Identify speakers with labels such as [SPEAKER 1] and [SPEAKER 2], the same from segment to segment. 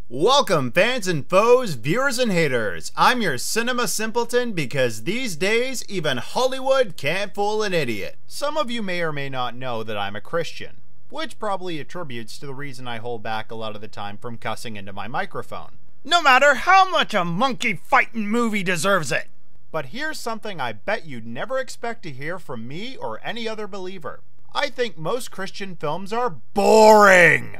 [SPEAKER 1] Welcome, fans and foes, viewers and haters. I'm your cinema simpleton because these days, even Hollywood can't fool an idiot. Some of you may or may not know that I'm a Christian, which probably attributes to the reason I hold back a lot of the time from cussing into my microphone. No matter how much a monkey fighting movie deserves it. But here's something I bet you'd never expect to hear from me or any other believer. I think most Christian films are boring.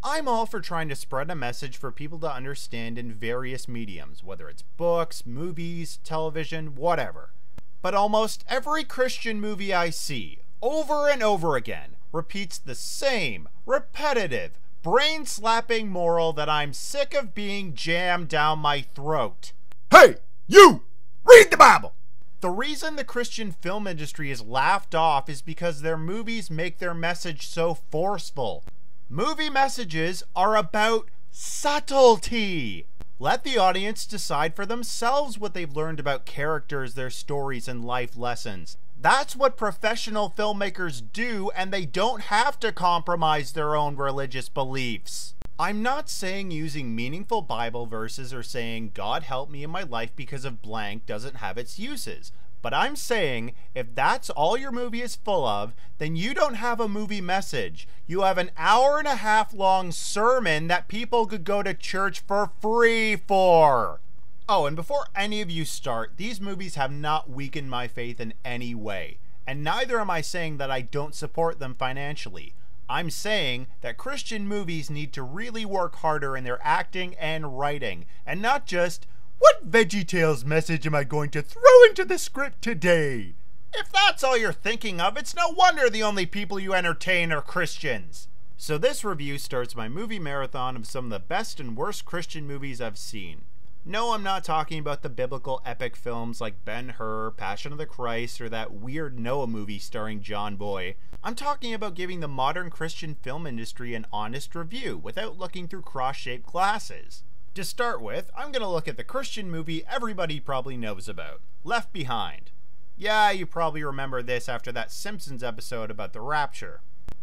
[SPEAKER 1] I'm all for trying to spread a message for people to understand in various mediums, whether it's books, movies, television, whatever. But almost every Christian movie I see, over and over again, repeats the same, repetitive, brain-slapping moral that I'm sick of being jammed down my throat. Hey, you! Read the Bible! The reason the Christian film industry is laughed off is because their movies make their message so forceful. Movie messages are about subtlety. Let the audience decide for themselves what they've learned about characters, their stories, and life lessons. That's what professional filmmakers do, and they don't have to compromise their own religious beliefs. I'm not saying using meaningful Bible verses or saying God help me in my life because of blank doesn't have its uses. But I'm saying, if that's all your movie is full of, then you don't have a movie message. You have an hour-and-a-half long sermon that people could go to church for free for. Oh, and before any of you start, these movies have not weakened my faith in any way. And neither am I saying that I don't support them financially. I'm saying that Christian movies need to really work harder in their acting and writing, and not just, what VeggieTales message am I going to throw into the script today? If that's all you're thinking of, it's no wonder the only people you entertain are Christians. So this review starts my movie marathon of some of the best and worst Christian movies I've seen. No, I'm not talking about the biblical epic films like Ben-Hur, Passion of the Christ, or that weird Noah movie starring John Boy. I'm talking about giving the modern Christian film industry an honest review without looking through cross-shaped glasses. To start with, I'm going to look at the Christian movie everybody probably knows about, Left Behind. Yeah, you probably remember this after that Simpsons episode about the rapture.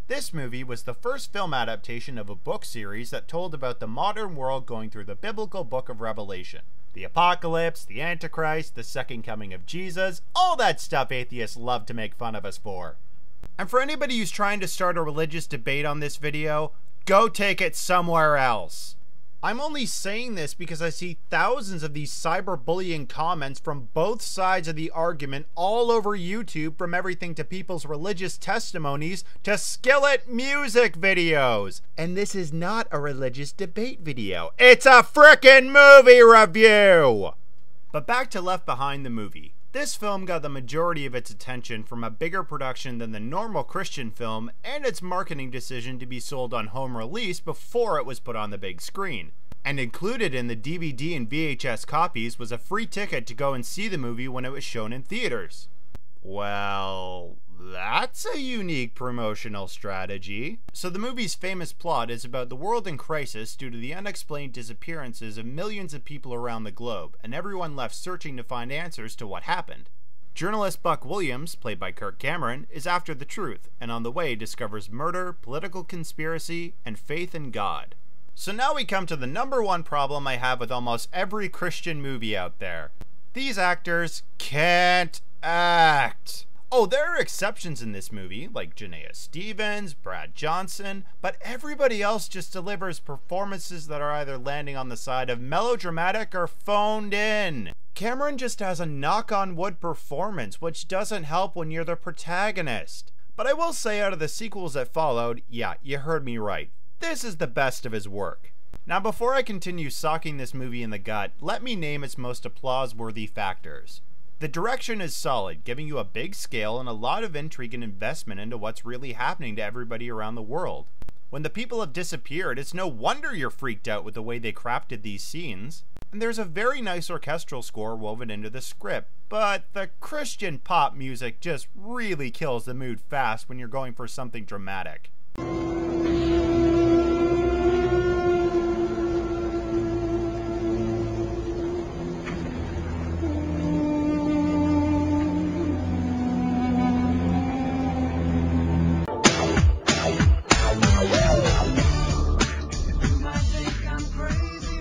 [SPEAKER 1] This movie was the first film adaptation of a book series that told about the modern world going through the biblical book of Revelation. The apocalypse, the Antichrist, the second coming of Jesus, all that stuff atheists love to make fun of us for. And for anybody who's trying to start a religious debate on this video, go take it somewhere else. I'm only saying this because I see thousands of these cyberbullying comments from both sides of the argument all over YouTube, from everything to people's religious testimonies to Skillet music videos. And this is not a religious debate video. It's a frickin' movie review! But back to Left Behind, the movie. This film got the majority of its attention from a bigger production than the normal Christian film and its marketing decision to be sold on home release before it was put on the big screen. And included in the DVD and VHS copies was a free ticket to go and see the movie when it was shown in theaters. Well, that's a unique promotional strategy. So the movie's famous plot is about the world in crisis due to the unexplained disappearances of millions of people around the globe, and everyone left searching to find answers to what happened. Journalist Buck Williams, played by Kirk Cameron, is after the truth, and on the way discovers murder, political conspiracy, and faith in God. So now we come to the number one problem I have with almost every Christian movie out there. These actors can't act. Oh, there are exceptions in this movie, like Janaea Stevens, Brad Johnson, but everybody else just delivers performances that are either landing on the side of melodramatic or phoned in. Cameron just has a knock-on-wood performance, which doesn't help when you're the protagonist. But I will say, out of the sequels that followed, yeah, you heard me right, this is the best of his work. Now, before I continue socking this movie in the gut, let me name its most applause-worthy factors. The direction is solid, giving you a big scale and a lot of intrigue and investment into what's really happening to everybody around the world. When the people have disappeared, it's no wonder you're freaked out with the way they crafted these scenes. And there's a very nice orchestral score woven into the script, but the Christian pop music just really kills the mood fast when you're going for something dramatic.
[SPEAKER 2] You might think I'm crazy.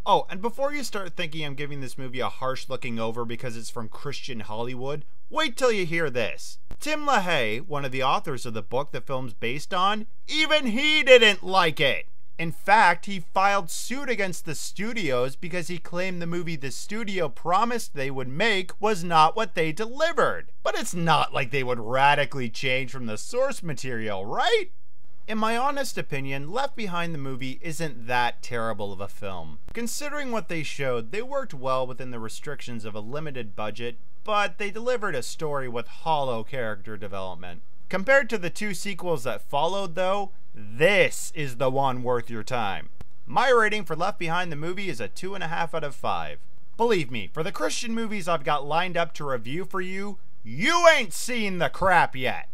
[SPEAKER 1] Oh, and before you start thinking I'm giving this movie a harsh looking over because it's from Christian Hollywood, wait till you hear this. Tim LaHaye, one of the authors of the book the film's based on, even he didn't like it. In fact, he filed suit against the studios because he claimed the movie the studio promised they would make was not what they delivered. But it's not like they would radically change from the source material, right? In my honest opinion, Left Behind the movie isn't that terrible of a film. Considering what they showed, they worked well within the restrictions of a limited budget, but they delivered a story with hollow character development. Compared to the two sequels that followed though, this is the one worth your time. My rating for Left Behind the movie is a 2.5 out of 5. Believe me, for the Christian movies I've got lined up to review for you, you ain't seen the crap yet.